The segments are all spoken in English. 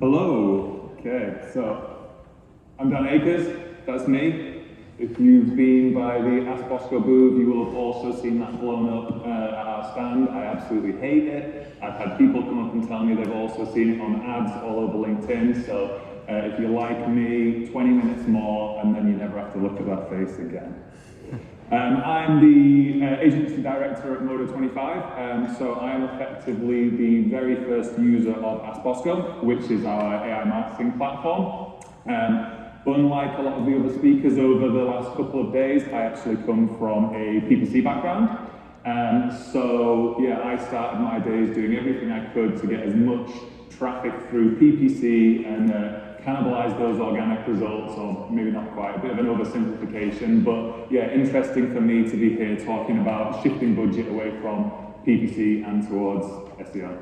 Hello. Okay, so I'm Dan Akers, that's me. If you've been by the ASK BOSCO booth, you will have also seen that blown up at our stand. I absolutely hate it. I've had people come up and tell me they've also seen it on ads all over LinkedIn, so if you like me, 20 minutes more and then you never have to look at that face again. I'm the agency director at Modo 25, so I am effectively the very first user of ASK BOSCO, which is our AI marketing platform. Unlike a lot of the other speakers over the last couple of days, I actually come from a PPC background. So yeah, I started my days doing everything I could to get as much traffic through PPC and cannibalize those organic results, or maybe not quite, a bit of an oversimplification, but yeah, interesting for me to be here talking about shifting budget away from PPC and towards SEO.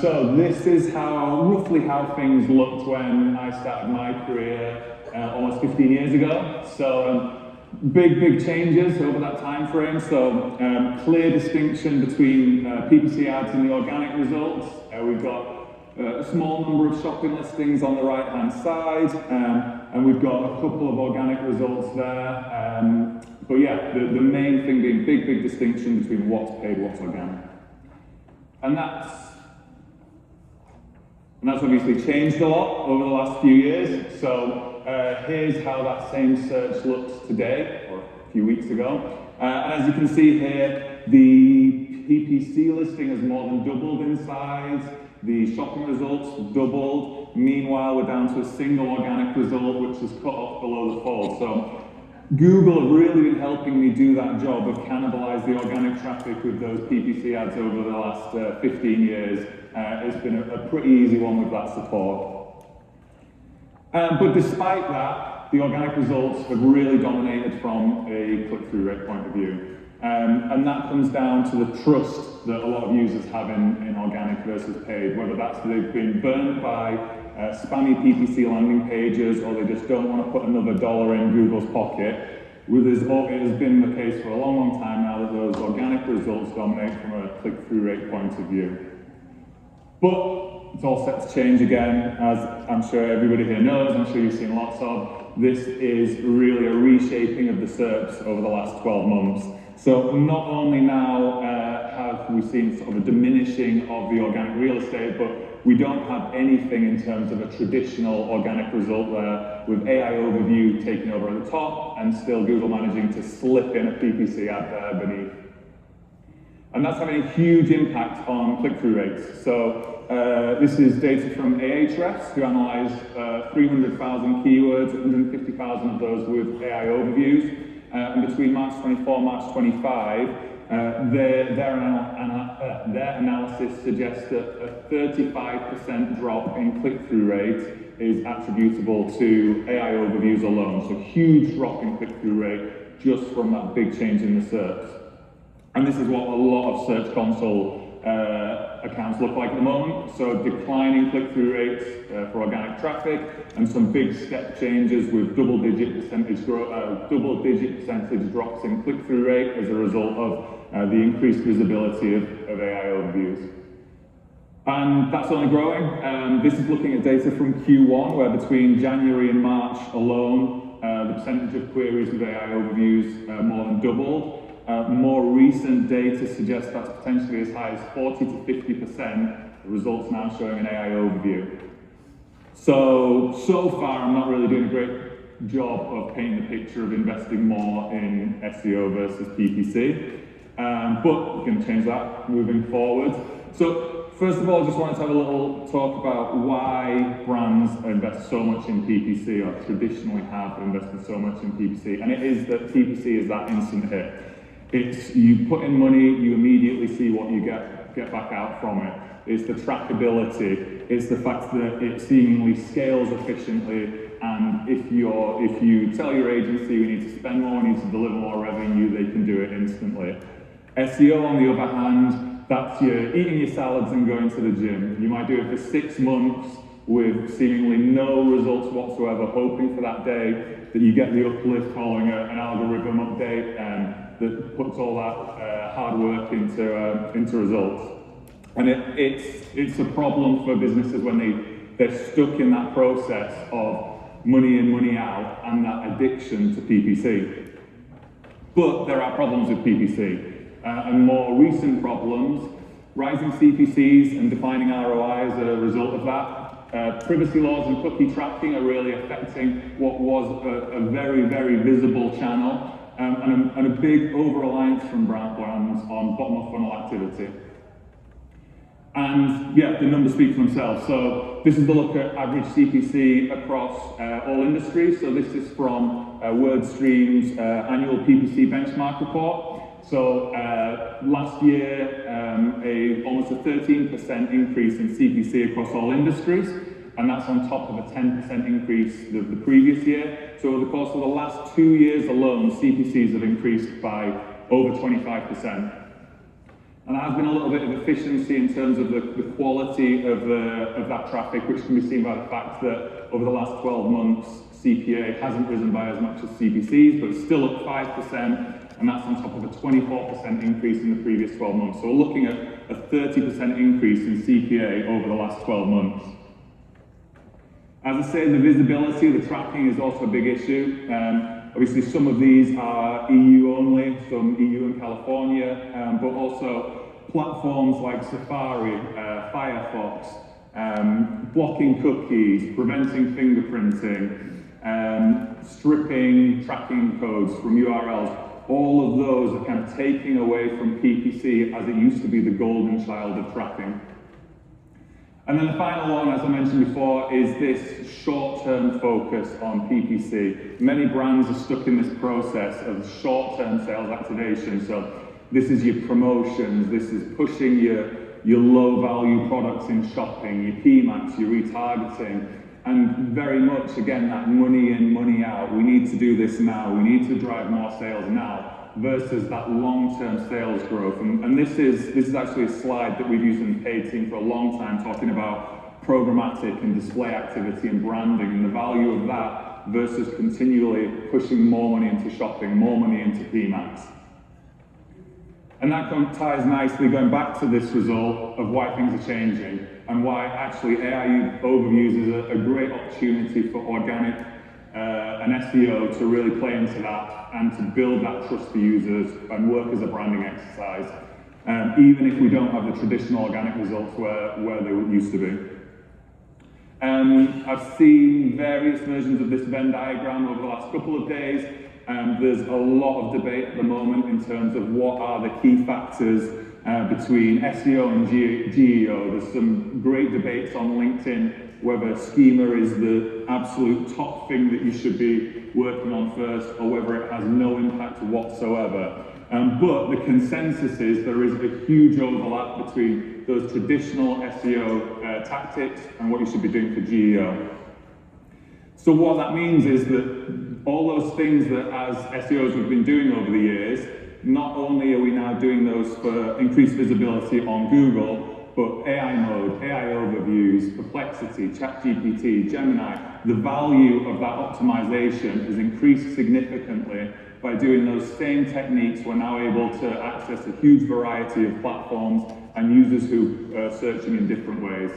So this is roughly how things looked when I started my career almost 15 years ago. So big changes over that time frame. So clear distinction between PPC ads and the organic results. We've got a small number of shopping listings on the right-hand side, and we've got a couple of organic results there. But yeah, the main thing being big distinction between what's paid, what's organic. And that's obviously changed a lot over the last few years. So here's how that same search looks today, or a few weeks ago. And as you can see here, the PPC listing has more than doubled in size. The shopping results doubled. Meanwhile, we're down to a single organic result, which is cut off below the fold. So Google have really been helping me do that job of cannibalize the organic traffic with those PPC ads over the last 15 years. It's been a pretty easy one with that support. But despite that, the organic results have really dominated from a click-through rate point of view. And that comes down to the trust that a lot of users have in organic versus paid, whether that's they've been burned by spammy PPC landing pages, or they just don't want to put another dollar in Google's pocket. It has been the case for a long time now that those organic results dominate from a click-through rate point of view. But it's all set to change again, as I'm sure everybody here knows, I'm sure you've seen lots of. This is really a reshaping of the SERPs over the last 12 months. So not only now have we seen sort of a diminishing of the organic real estate, but we don't have anything in terms of a traditional organic result there, with AI overview taking over at the top and still Google managing to slip in a PPC ad there beneath. And that's having a huge impact on click-through rates. So this is data from Ahrefs, who analysed 300,000 keywords, 150,000 of those with AI overviews. And between March 24 and March 25, their analysis suggests that a 35% drop in click-through rate is attributable to AI overviews alone. So huge drop in click-through rate just from that big change in the SERPs. And this is what a lot of Search Console accounts look like at the moment. So declining click-through rates for organic traffic, and some big step changes with double-digit percentage drops in click-through rate as a result of the increased visibility of AI overviews. And that's only growing. This is looking at data from Q1, where between January and March alone, the percentage of queries with AI overviews more than doubled. More recent data suggests that's potentially as high as 40 to 50%, the results now showing an AI overview. So far I'm not really doing a great job of painting the picture of investing more in SEO versus PPC, but we can change that moving forward. So first of all, I just wanted to have a little talk about why brands invest so much in PPC, or traditionally have invested so much in PPC, and it is that PPC is that instant hit. It's you put in money, you immediately see what you get back out from it. It's the trackability. It's the fact that it seemingly scales efficiently, and if you tell your agency we need to spend more, we need to deliver more revenue, they can do it instantly. SEO, on the other hand, that's your eating your salads and going to the gym. You might do it for 6 months with seemingly no results whatsoever, hoping for that day that you get the uplift following an algorithm update that puts all that hard work into results. And it's a problem for businesses when they're stuck in that process of money in, money out, and that addiction to PPC. But there are problems with PPC, and more recent problems, rising CPCs and declining ROI as a result of that. Privacy laws and cookie tracking are really affecting what was a very, very visible channel, and a big over-reliance from brands on bottom-of-funnel activity. And yeah, the numbers speak for themselves. So this is the look at average CPC across all industries. So this is from WordStream's annual PPC benchmark report. So last year, almost a 13% increase in CPC across all industries, and that's on top of a 10% increase the previous year. So over the course of the last 2 years alone, CPCs have increased by over 25%. And there has been a little bit of efficiency in terms of the quality of that traffic, which can be seen by the fact that over the last 12 months, CPA hasn't risen by as much as CPCs, but it's still up 5%, and that's on top of a 24% increase in the previous 12 months. So we're looking at a 30% increase in CPA over the last 12 months. As I say, the visibility, the tracking is also a big issue. Obviously, some of these are EU only, some EU and California, but also platforms like Safari, Firefox, blocking cookies, preventing fingerprinting, stripping tracking codes from URLs. All of those are kind of taking away from PPC as it used to be the golden child of tracking. And then the final one, as I mentioned before, is this short-term focus on PPC. Many brands are stuck in this process of short-term sales activation. So this is your promotions, this is pushing your low-value products in shopping, your PMAX, your retargeting, and very much, again, that money in, money out. We need to do this now, we need to drive more sales now, versus that long-term sales growth. And this is actually a slide that we've used in the paid team for a long time, talking about programmatic and display activity and branding and the value of that versus continually pushing more money into shopping, more money into PMAX. And that ties nicely going back to this result of why things are changing and why actually AI overviews is a great opportunity for organic and SEO to really play into that and to build that trust for users and work as a branding exercise, even if we don't have the traditional organic results where they used to be. I've seen various versions of this Venn diagram over the last couple of days. There's a lot of debate at the moment in terms of what are the key factors between SEO and GEO. There's some great debates on LinkedIn whether schema is the absolute top thing that you should be working on first, or whether it has no impact whatsoever. But the consensus is there is a huge overlap between those traditional SEO tactics and what you should be doing for GEO. So what that means is that all those things that as SEOs we've been doing over the years, not only are we now doing those for increased visibility on Google, but AI mode, AI overviews, Perplexity, ChatGPT, Gemini, the value of that optimization has increased significantly. By doing those same techniques, we're now able to access a huge variety of platforms and users who are searching in different ways.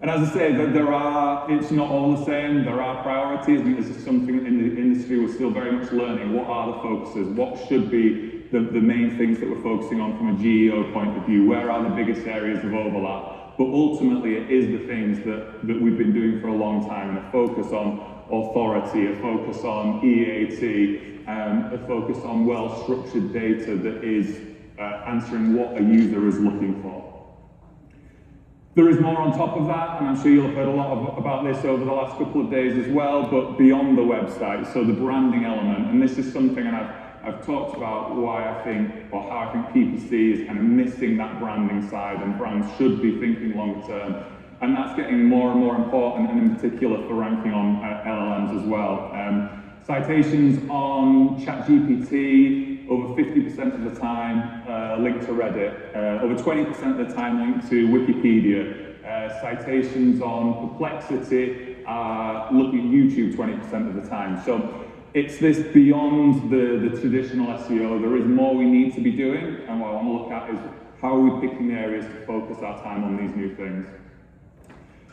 And as I say, it's not all the same, there are priorities, and this is something in the industry we're still very much learning. What are the focuses? What should be the main things that we're focusing on from a GEO point of view? Where are the biggest areas of overlap? But ultimately, it is the things that we've been doing for a long time, and a focus on authority, a focus on EAT, a focus on well-structured data that is answering what a user is looking for. There is more on top of that, and I'm sure you'll have heard a lot about this over the last couple of days as well, but beyond the website, so the branding element, and this is something, and I've talked about why I think, or how I think PPC is kind of missing that branding side, and brands should be thinking longer term, and that's getting more and more important, and in particular for ranking on LLMs as well. Citations on ChatGPT, over 50% of the time linked to Reddit, over 20% of the time linked to Wikipedia. Citations on Perplexity are looking at YouTube 20% of the time. So it's this beyond the traditional SEO. There is more we need to be doing, and what I want to look at is How are we picking areas to focus our time on these new things?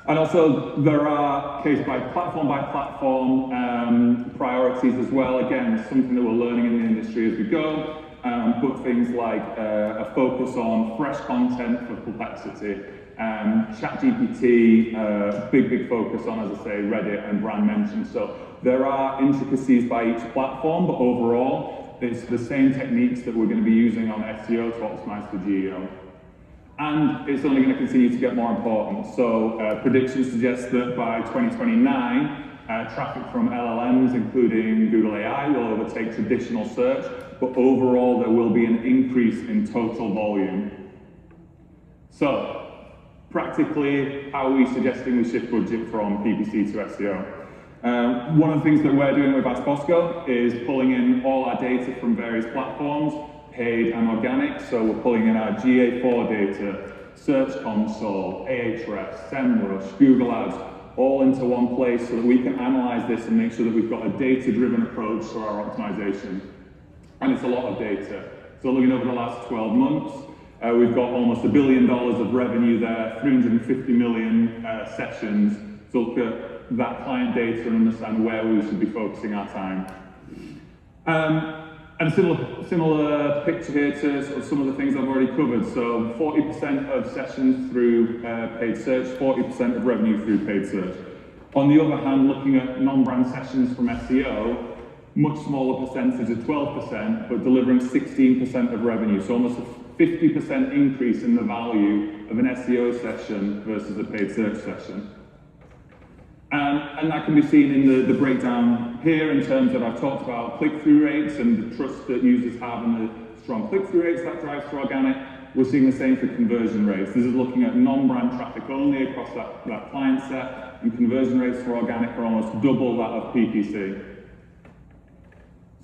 And also, there are by platform priorities as well. Again, something that we're learning in the industry as we go. But things like a focus on fresh content for complexity. ChatGPT, big focus on, as I say, Reddit and brand mentions. So there are intricacies by each platform, but overall, it's the same techniques that we're going to be using on SEO to optimize for GEO. And it's only going to continue to get more important. So predictions suggest that by 2029, traffic from LLMs, including Google AI, will overtake traditional search, but overall there will be an increase in total volume. So, practically, how are we suggesting we shift budget from PPC to SEO? One of the things that we're doing with ASK BOSCO is pulling in all our data from various platforms, paid and organic. So we're pulling in our GA4 data, Search Console, Ahrefs, SEMrush, Google Ads, all into one place so that we can analyze this and make sure that we've got a data-driven approach to our optimization. And it's a lot of data. So looking over the last 12 months, we've got almost $1 billion of revenue there, 350 million sessions. So look at that client data and understand where we should be focusing our time. And a similar picture here to sort of some of the things I've already covered. So 40% of sessions through paid search, 40% of revenue through paid search. On the other hand, looking at non-brand sessions from SEO, much smaller percentage at 12%, but delivering 16% of revenue. So almost a 50% increase in the value of an SEO session versus a paid search session. And that can be seen in the breakdown here in terms of I've talked about click-through rates and the trust that users have and the strong click-through rates that drives for organic. We're seeing the same for conversion rates. This is looking at non-brand traffic only across that client set, and conversion rates for organic are almost double that of PPC.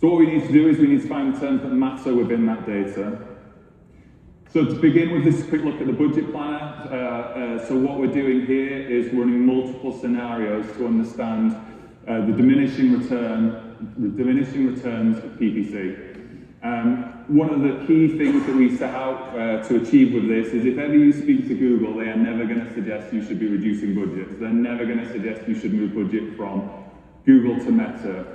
So what we need to do is we need to find the terms that matter within that data. So to begin with this quick look at the budget planner, so what we're doing here is running multiple scenarios to understand the diminishing returns of PPC. One of the key things that we set out to achieve with this is if ever you speak to Google, they are never going to suggest you should be reducing budgets. They're never going to suggest you should move budget from Google to Meta.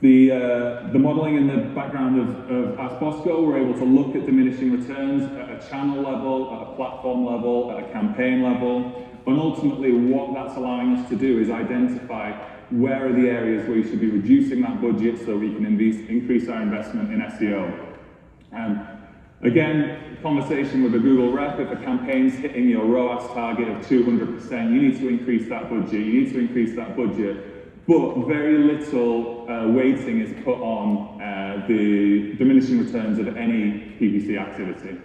The modeling in the background of ASK BOSCO, we're able to look at diminishing returns at a channel level, at a platform level, at a campaign level, and ultimately what that's allowing us to do is identify where are the areas where you should be reducing that budget so we can increase our investment in SEO. Again, conversation with a Google rep, if a campaign's hitting your ROAS target of 200%, you need to increase that budget, you need to increase that budget. But very little weighting is put on the diminishing returns of any PPC activity.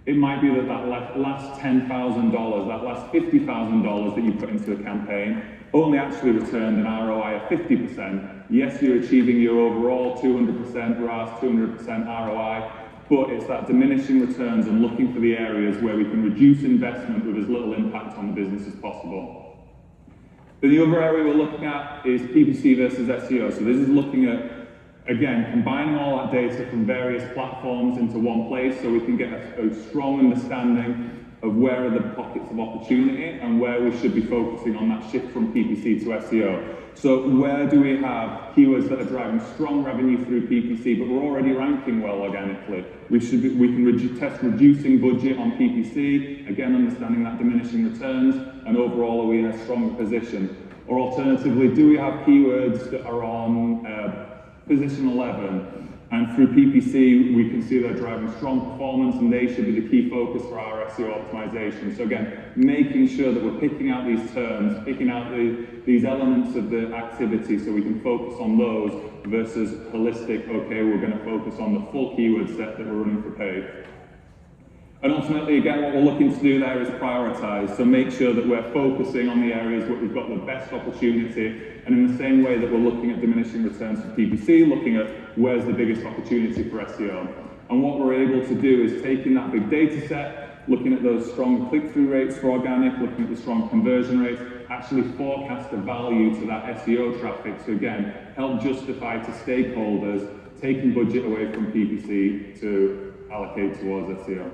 It might be that last $10,000, that last $50,000 that you put into a campaign only actually returned an ROI of 50%. Yes, you're achieving your overall 200% ROAS, 200% ROI, but it's that diminishing returns and looking for the areas where we can reduce investment with as little impact on the business as possible. Then the other area we're looking at is PPC versus SEO. So this is looking at, again, combining all that data from various platforms into one place so we can get a strong understanding of where are the pockets of opportunity and where we should be focusing on that shift from PPC to SEO. So where do we have keywords that are driving strong revenue through PPC, but we're already ranking well organically? We can test reducing budget on PPC, again understanding that diminishing returns, and overall are we in a stronger position? Or alternatively, do we have keywords that are on position 11, and through PPC we can see they're driving strong performance and they should be the key focus for our SEO optimization. So again, making sure that we're picking out these terms, picking out these elements of the activity so we can focus on those versus holistic, okay, we're going to focus on the full keyword set that we're running for paid. And ultimately, again, what we're looking to do there is prioritize. So make sure that we're focusing on the areas where we've got the best opportunity. And in the same way that we're looking at diminishing returns for PPC, looking at where's the biggest opportunity for SEO. And what we're able to do is taking that big data set, looking at those strong click-through rates for organic, looking at the strong conversion rates, actually forecast the value to that SEO traffic. So again, help justify to stakeholders taking budget away from PPC to allocate towards SEO.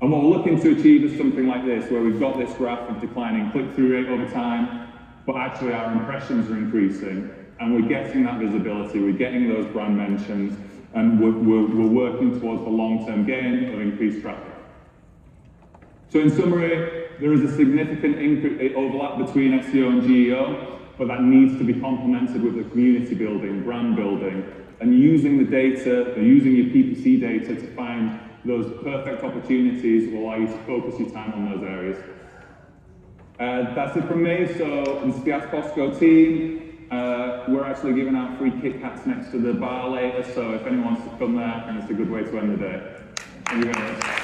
And what we're looking to achieve is something like this, where we've got this graph of declining click-through rate over time, but actually our impressions are increasing, and we're getting that visibility, we're getting those brand mentions, and we're working towards the long-term gain of increased traffic. So in summary, there is a significant overlap between SEO and GEO, but that needs to be complemented with the community building, brand building, and using the data, using your PPC data to find those perfect opportunities will allow you to focus your time on those areas. That's it from me. So this is the ASK BOSCO team. We're actually giving out free Kit Kats next to the bar later, so if anyone wants to come there, I think it's a good way to end the day. Thank you very much.